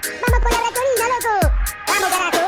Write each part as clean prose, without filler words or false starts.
Vamos por la ratonina, loco. Vamos, carajo.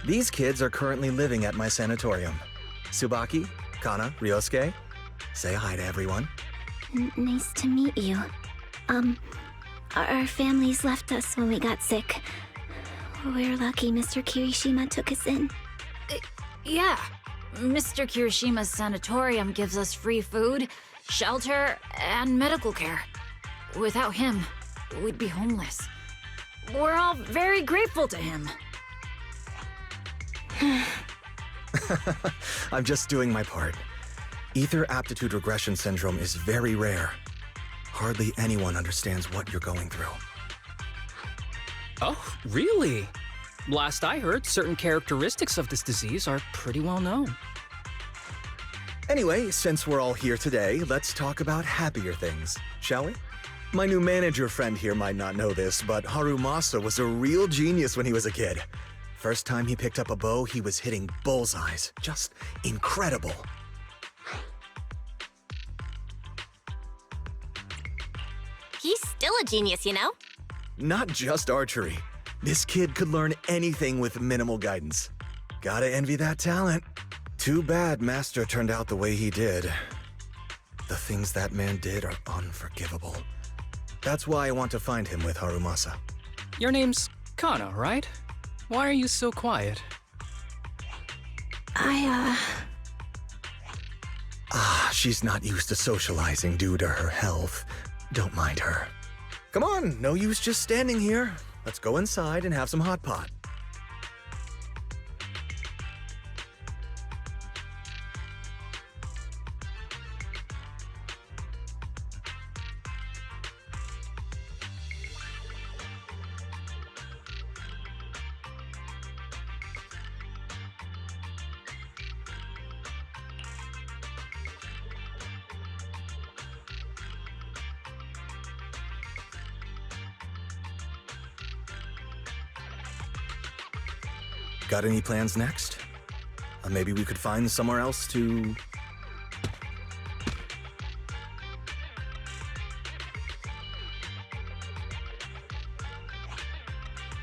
These kids are currently living at my sanatorium. Tsubaki, Kana, Ryosuke, say hi to everyone. Nice to meet you. Our families left us when we got sick. We're lucky Mr. Kirishima took us in. Yeah. Mr. Kirishima's sanatorium gives us free food, shelter, and medical care. Without him, we'd be homeless. We're all very grateful to him. I'm just doing my part. Ether aptitude regression syndrome is very rare. Hardly anyone understands what you're going through. Oh, really? Last I heard, certain characteristics of this disease are pretty well known. Anyway, since we're all here today, let's talk about happier things, shall we? My new manager friend here might not know this, but Harumasa was a real genius when he was a kid. First time he picked up a bow, he was hitting bullseyes. Just incredible. He's still a genius, you know? Not just archery. This kid could learn anything with minimal guidance. Gotta envy that talent. Too bad Master turned out the way he did. The things that man did are unforgivable. That's why I want to find him with Harumasa. Your name's Kana, right? Why are you so quiet? She's not used to socializing due to her health. Don't mind her. Come on, no use just standing here. Let's go inside and have some hot pot. Got any plans next? Maybe we could find somewhere else to...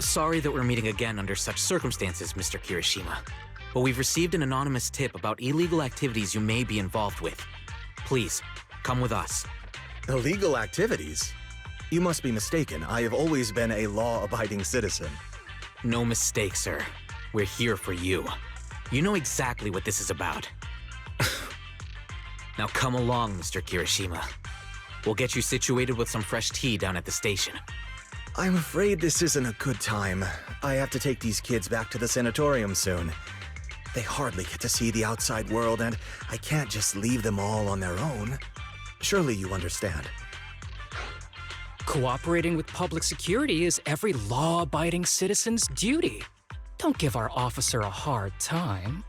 Sorry that we're meeting again under such circumstances, Mr. Kirishima. But we've received an anonymous tip about illegal activities you may be involved with. Please, come with us. Illegal activities? You must be mistaken. I have always been a law-abiding citizen. No mistake, sir. We're here for you. You know exactly what this is about. Now come along, Mr. Kirishima. We'll get you situated with some fresh tea down at the station. I'm afraid this isn't a good time. I have to take these kids back to the sanatorium soon. They hardly get to see the outside world, and I can't just leave them all on their own. Surely you understand. Cooperating with public security is every law-abiding citizen's duty. Don't give our officer a hard time.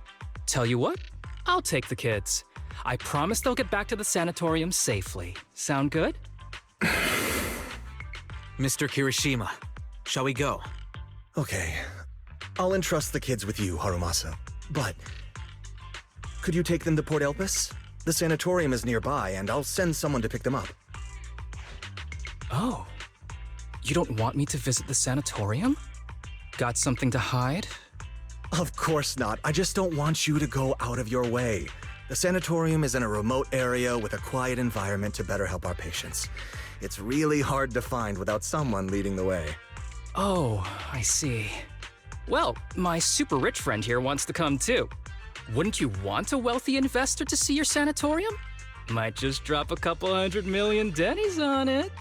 Tell you what, I'll take the kids. I promise they'll get back to the sanatorium safely. Sound good? Mr. Kirishima, shall we go? Okay, I'll entrust the kids with you, Harumasa. But could you take them to Port Elpis? The sanatorium is nearby, and I'll send someone to pick them up. Oh. You don't want me to visit the sanatorium? Got something to hide? Of course not. I just don't want you to go out of your way. The sanatorium is in a remote area with a quiet environment to better help our patients. It's really hard to find without someone leading the way. Oh, I see. Well, my super rich friend here wants to come too. Wouldn't you want a wealthy investor to see your sanatorium? Might just drop a couple 100 million dennies on it.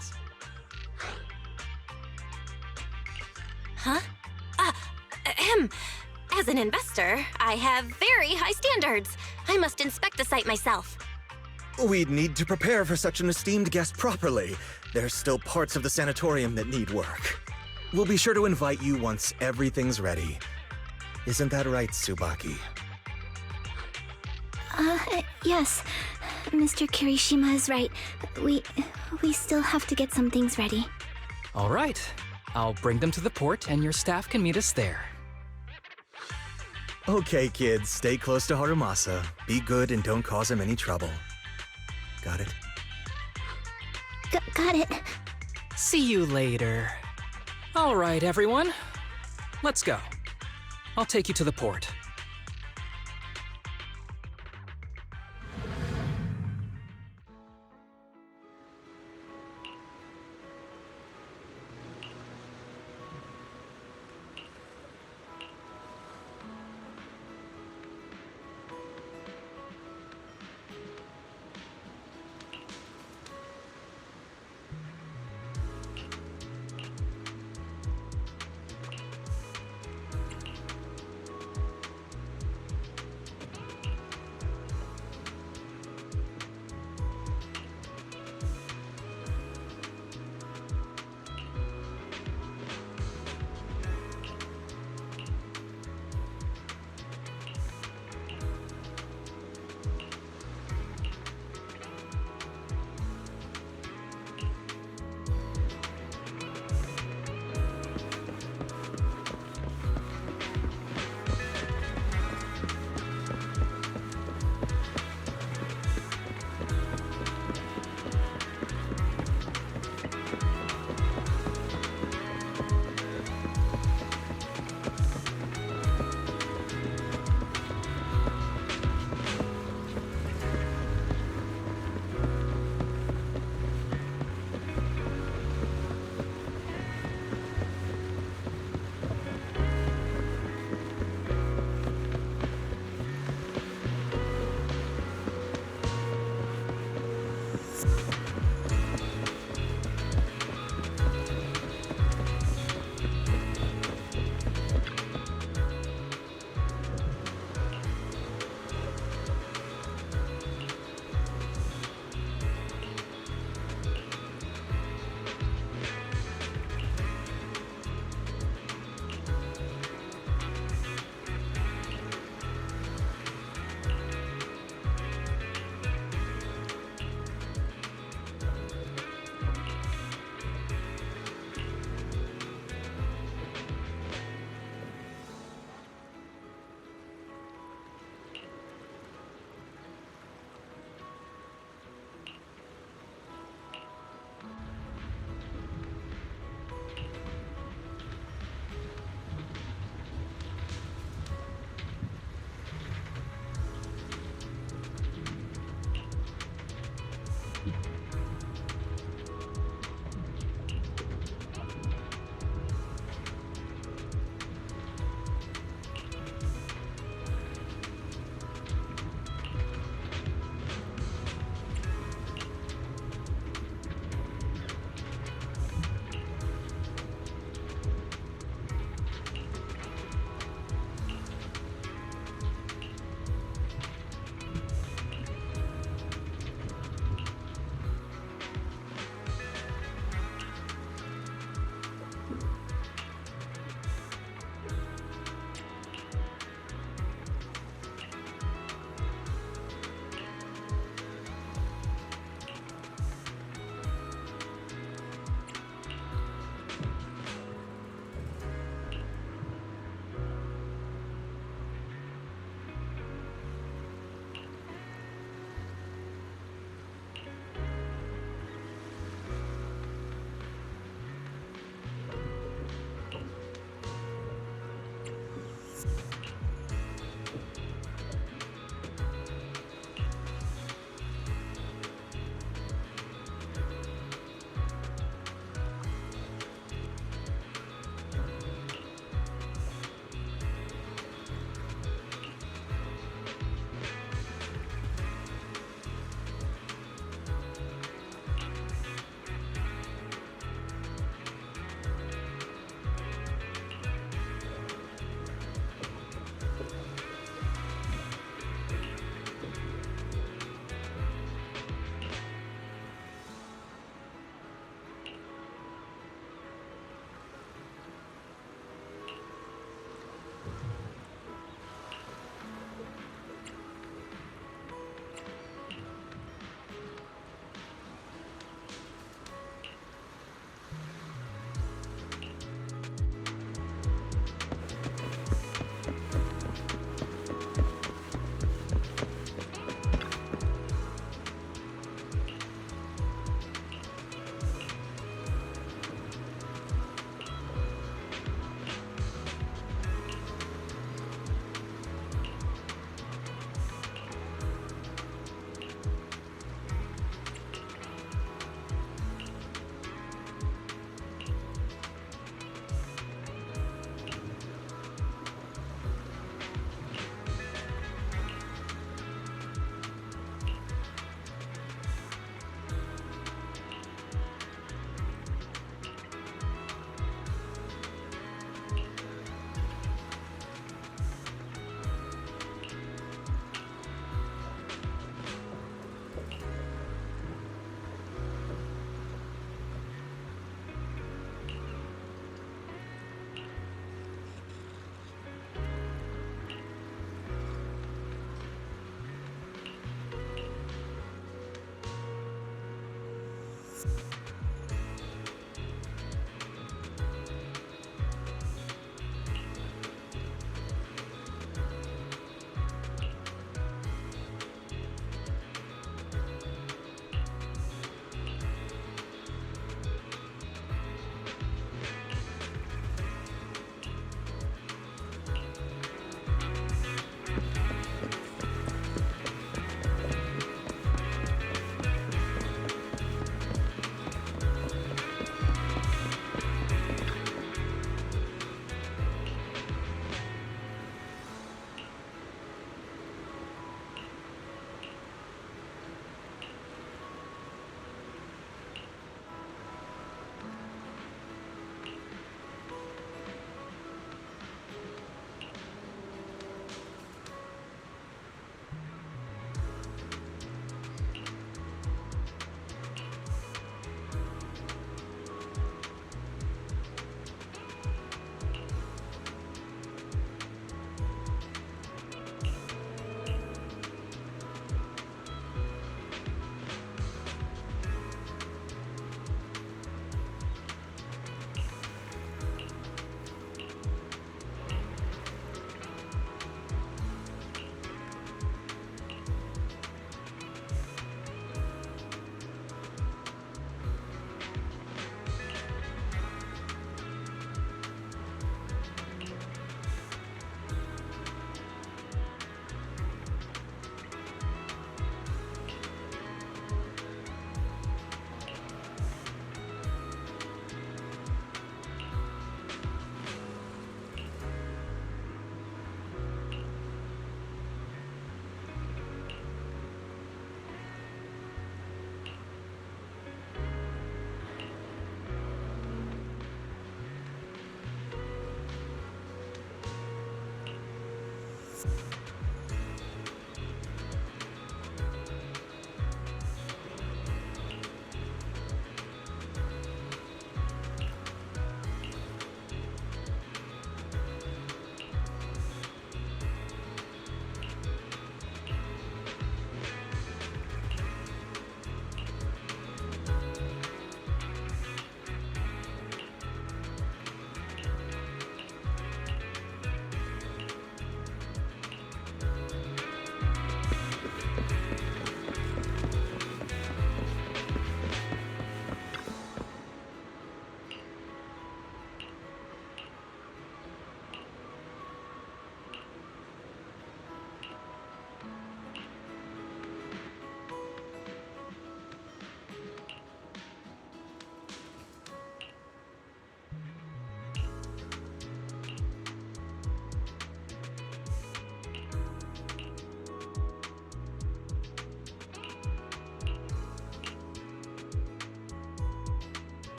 Huh? As an investor, I have very high standards. I must inspect the site myself. We'd need to prepare for such an esteemed guest properly. There's still parts of the sanatorium that need work. We'll be sure to invite you once everything's ready. Isn't that right, Tsubaki? Yes. Mr. Kirishima is right. We still have to get some things ready. All right. I'll bring them to the port and your staff can meet us there. Okay, kids, stay close to Harumasa. Be good and don't cause him any trouble. Got it? Got it. See you later. All right, everyone. Let's go. I'll take you to the port.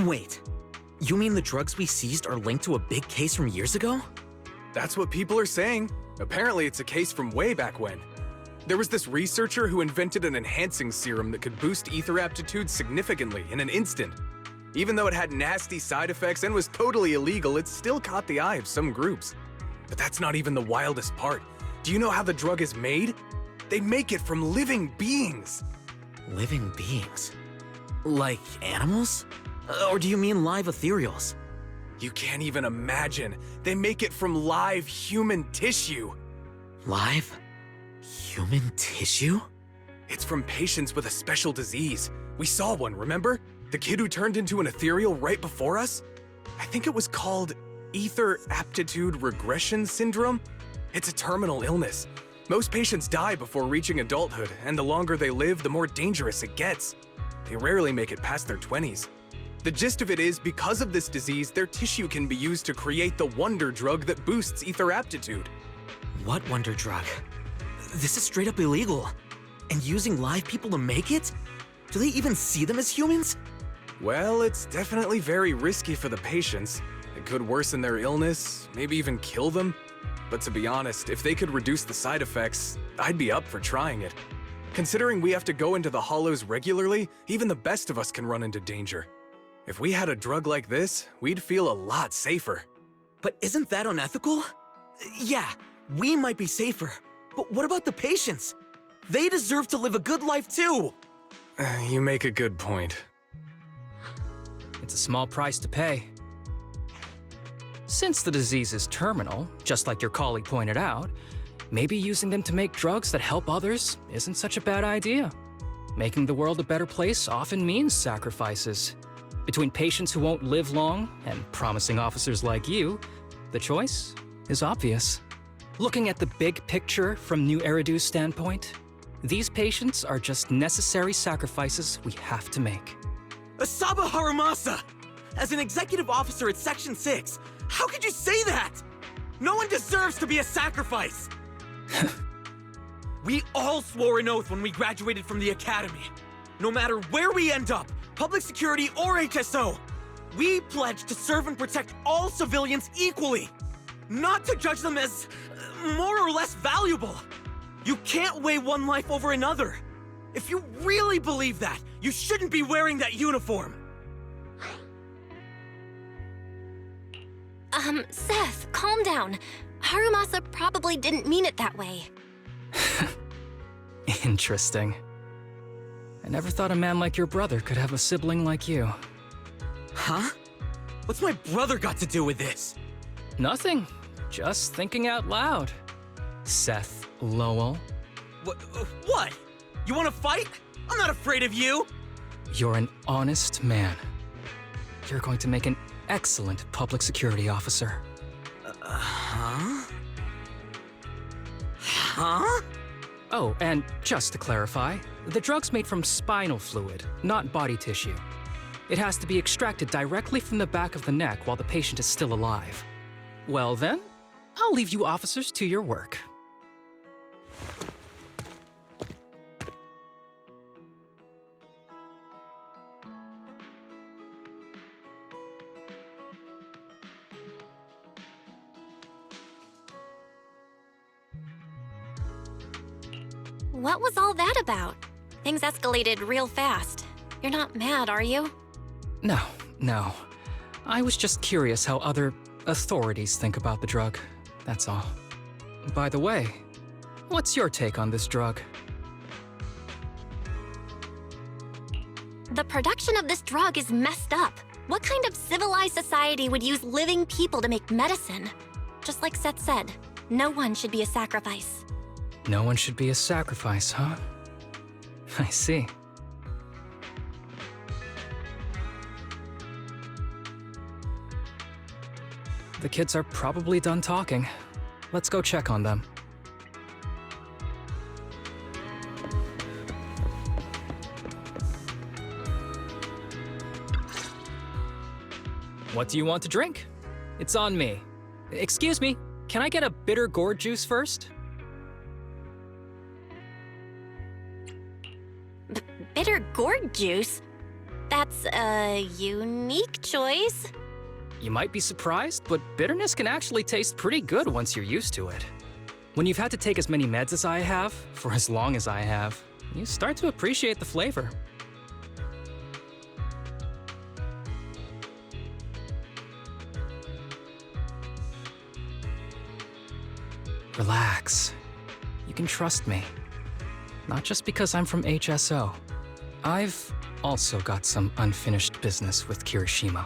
Wait, you mean the drugs we seized are linked to a big case from years ago? That's what people are saying. Apparently it's a case from way back when. There was this researcher who invented an enhancing serum that could boost ether aptitude significantly in an instant. Even though it had nasty side effects and was totally illegal, it still caught the eye of some groups. But that's not even the wildest part. Do you know how the drug is made? They make it from living beings. Living beings? Like animals? Or do you mean live ethereals? You can't even imagine. They make it from live human tissue. Live? Human tissue? It's from patients with a special disease. We saw one, remember? The kid who turned into an ethereal right before us? I think it was called ether aptitude regression syndrome. It's a terminal illness. Most patients die before reaching adulthood, and the longer they live, the more dangerous it gets. They rarely make it past their 20s. The gist of it is, because of this disease, their tissue can be used to create the wonder drug that boosts ether aptitude. What wonder drug? This is straight up illegal. And using live people to make it? Do they even see them as humans? Well, it's definitely very risky for the patients. It could worsen their illness, maybe even kill them. But to be honest, if they could reduce the side effects, I'd be up for trying it. Considering we have to go into the hollows regularly, even the best of us can run into danger. If we had a drug like this, we'd feel a lot safer. But isn't that unethical? Yeah, we might be safer, but what about the patients? They deserve to live a good life too! You make a good point. It's a small price to pay. Since the disease is terminal, just like your colleague pointed out, maybe using them to make drugs that help others isn't such a bad idea. Making the world a better place often means sacrifices. Between patients who won't live long and promising officers like you, the choice is obvious. Looking at the big picture from New Eridu's standpoint, these patients are just necessary sacrifices we have to make. Asaba Harumasa! As an executive officer at Section 6, how could you say that? No one deserves to be a sacrifice! We all swore an oath when we graduated from the academy. No matter where we end up, public security or HSO, we pledge to serve and protect all civilians equally, not to judge them as more or less valuable. You can't weigh one life over another. If you really believe that, you shouldn't be wearing that uniform. Seth, calm down. Harumasa probably didn't mean it that way. Interesting. I never thought a man like your brother could have a sibling like you. Huh? What's my brother got to do with this? Nothing. Just thinking out loud. Seth Lowell. What? You want to fight? I'm not afraid of you! You're an honest man. You're going to make an excellent public security officer. Huh? Huh? Oh, and just to clarify, the drug's made from spinal fluid, not body tissue. It has to be extracted directly from the back of the neck while the patient is still alive. Well then, I'll leave you officers to your work. What was all that about? Things escalated real fast. You're not mad, are you? No. I was just curious how other authorities think about the drug, that's all. By the way, what's your take on this drug? The production of this drug is messed up. What kind of civilized society would use living people to make medicine? Just like Seth said, no one should be a sacrifice. No one should be a sacrifice, huh? I see. The kids are probably done talking. Let's go check on them. What do you want to drink? It's on me. Excuse me, can I get a bitter gourd juice first? Bitter gourd juice? That's a unique choice. You might be surprised, but bitterness can actually taste pretty good once you're used to it. When you've had to take as many meds as I have, for as long as I have, you start to appreciate the flavor. Relax. You can trust me. Not just because I'm from HSO. I've also got some unfinished business with Kirishima.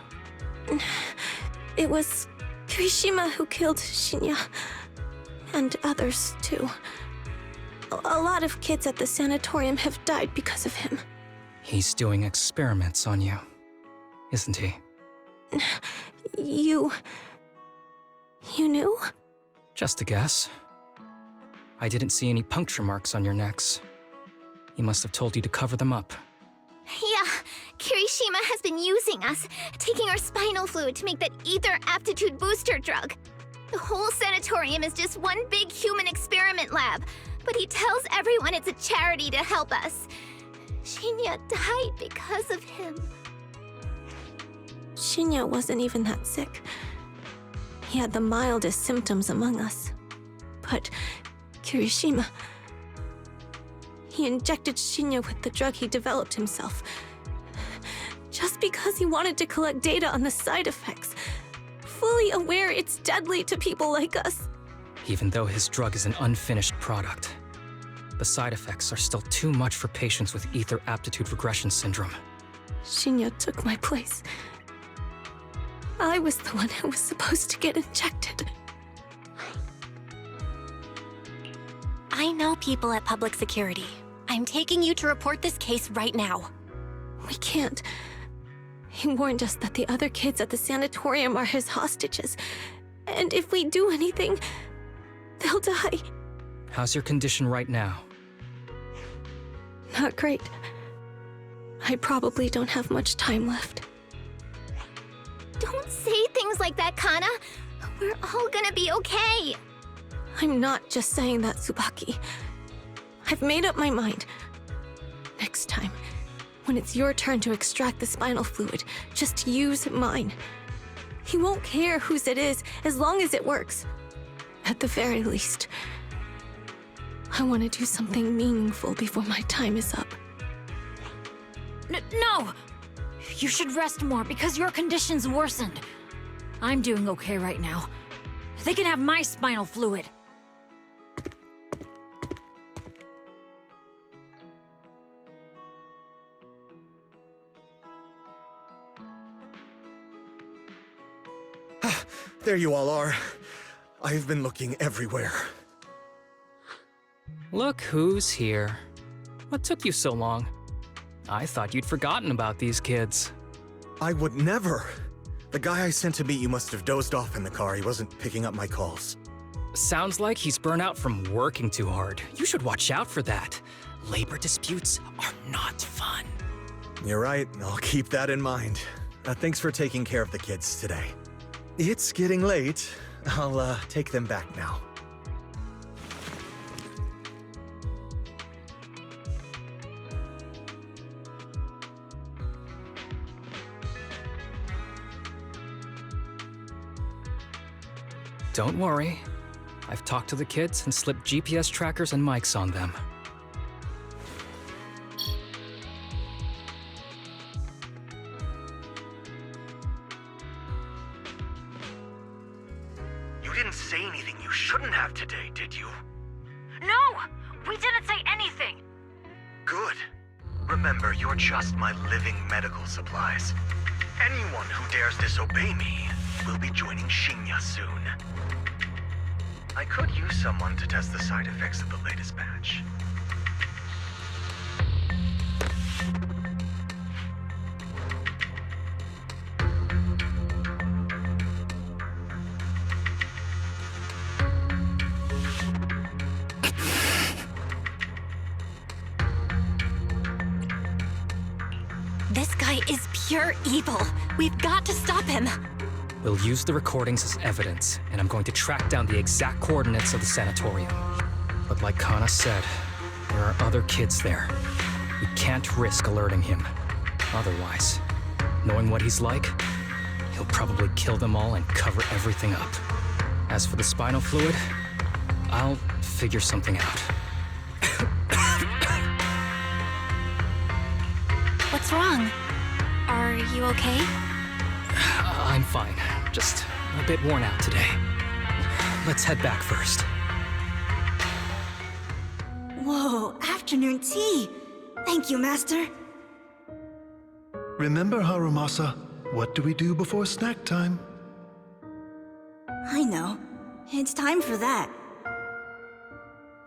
It was Kirishima who killed Shinya. And others, too. A lot of kids at the sanatorium have died because of him. He's doing experiments on you, isn't he? You knew? Just a guess. I didn't see any puncture marks on your necks. He must have told you to cover them up. Yeah, Kirishima has been using us, taking our spinal fluid to make that ether aptitude booster drug. The whole sanatorium is just one big human experiment lab, but he tells everyone it's a charity to help us. Shinya died because of him. Shinya wasn't even that sick. He had the mildest symptoms among us. But Kirishima... he injected Shinya with the drug he developed himself. Just because he wanted to collect data on the side effects. Fully aware it's deadly to people like us. Even though his drug is an unfinished product, the side effects are still too much for patients with ether aptitude regression syndrome. Shinya took my place. I was the one who was supposed to get injected. I know people at public security. I'm taking you to report this case right now. We can't. He warned us that the other kids at the sanatorium are his hostages. And if we do anything, they'll die. How's your condition right now? Not great. I probably don't have much time left. Don't say things like that, Kana. We're all gonna be okay. I'm not just saying that, Tsubaki. I've made up my mind. Next time, when it's your turn to extract the spinal fluid, just use mine. He won't care whose it is, as long as it works. At the very least, I want to do something meaningful before my time is up. No! You should rest more because your condition's worsened. I'm doing okay right now. They can have my spinal fluid. There you all are. I've been looking everywhere. Look who's here. What took you so long? I thought you'd forgotten about these kids. I would never. The guy I sent to meet you must have dozed off in the car. He wasn't picking up my calls. Sounds like he's burnt out from working too hard. You should watch out for that. Labor disputes are not fun. You're right. I'll keep that in mind. Thanks for taking care of the kids today. It's getting late. I'll take them back now. Don't worry. I've talked to the kids and slipped GPS trackers and mics on them. You didn't say anything you shouldn't have today, did you? No! We didn't say anything! Good. Remember, you're just my living medical supplies. Anyone who dares disobey me will be joining Shinya soon. I could use someone to test the side effects of the latest batch. This guy is pure evil. We've got to stop him. We'll use the recordings as evidence, and I'm going to track down the exact coordinates of the sanatorium. But like Kana said, there are other kids there. We can't risk alerting him. Otherwise, Knowing what he's like, he'll probably kill them all and cover everything up. As for the spinal fluid, I'll figure something out. What's wrong? Are you okay? I'm fine, just a bit worn out today. Let's head back first. Whoa, afternoon tea! Thank you, Master. Remember, Harumasa, what do we do before snack time? I know. It's time for that.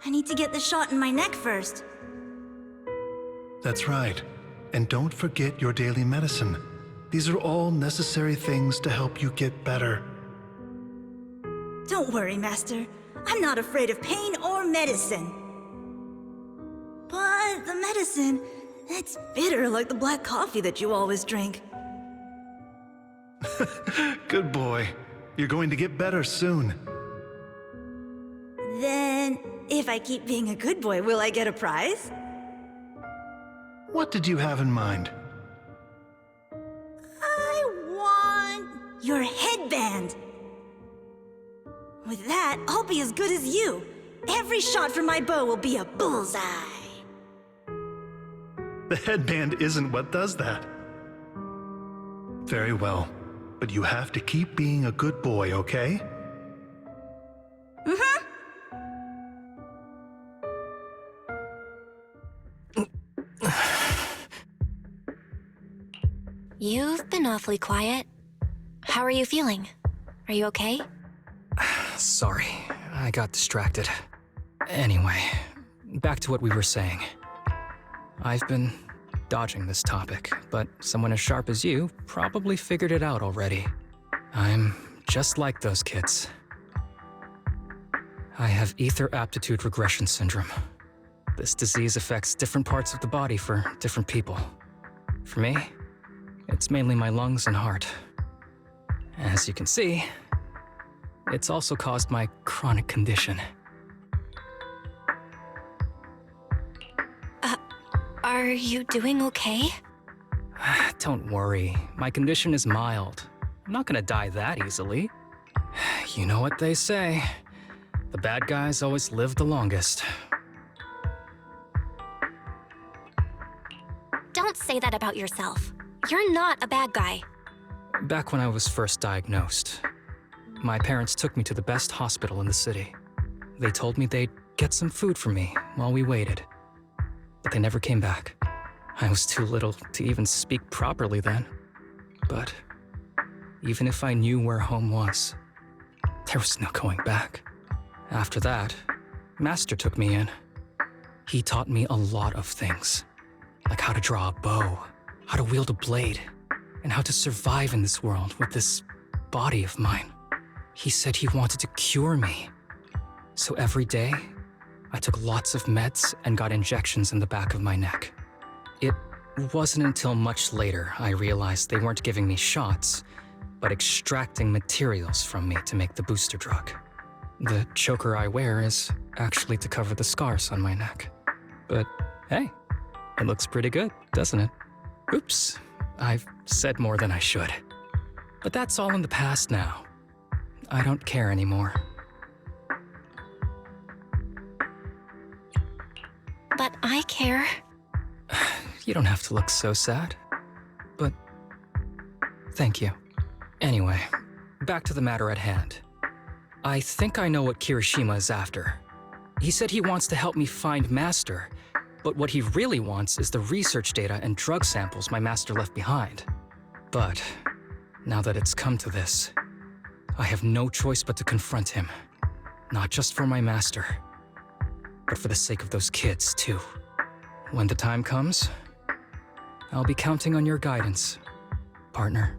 I need to get the shot in my neck first. That's right. And don't forget your daily medicine. These are all necessary things to help you get better. Don't worry, Master. I'm not afraid of pain or medicine. But the medicine, it's bitter like the black coffee that you always drink. Good boy. You're going to get better soon. Then, if I keep being a good boy, will I get a prize? What did you have in mind? I want your headband. With that, I'll be as good as you. Every shot from my bow will be a bullseye. The headband isn't what does that. Very well, but you have to keep being a good boy, okay? Mm-hmm. You've been awfully quiet. How are you feeling? Are you okay? Sorry, I got distracted. Anyway, back to what we were saying. I've been dodging this topic, but someone as sharp as you probably figured it out already. I'm just like those kids. I have ether aptitude regression syndrome. This disease affects different parts of the body for different people. For me, it's mainly my lungs and heart. As you can see, it's also caused my chronic condition. Are you doing okay? Don't worry, my condition is mild. I'm not gonna die that easily. You know what they say. The bad guys always live the longest. Don't say that about yourself. You're not a bad guy. Back when I was first diagnosed, my parents took me to the best hospital in the city. They told me they'd get some food for me while we waited. But they never came back. I was too little to even speak properly then. But even if I knew where home was, there was no going back. After that, Master took me in. He taught me a lot of things, like how to draw a bow, how to wield a blade, and how to survive in this world with this body of mine. He said he wanted to cure me. So every day, I took lots of meds and got injections in the back of my neck. It wasn't until much later I realized they weren't giving me shots, but extracting materials from me to make the booster drug. The choker I wear is actually to cover the scars on my neck. But hey, it looks pretty good, doesn't it? Oops, I've said more than I should. But that's all in the past now. I don't care anymore. But I care. You don't have to look so sad. But thank you. Anyway, back to the matter at hand. I think I know what Kirishima is after. He said he wants to help me find Master, but what he really wants is the research data and drug samples my master left behind. But now that it's come to this, I have no choice but to confront him. Not just for my master, but for the sake of those kids, too. When the time comes, I'll be counting on your guidance, partner.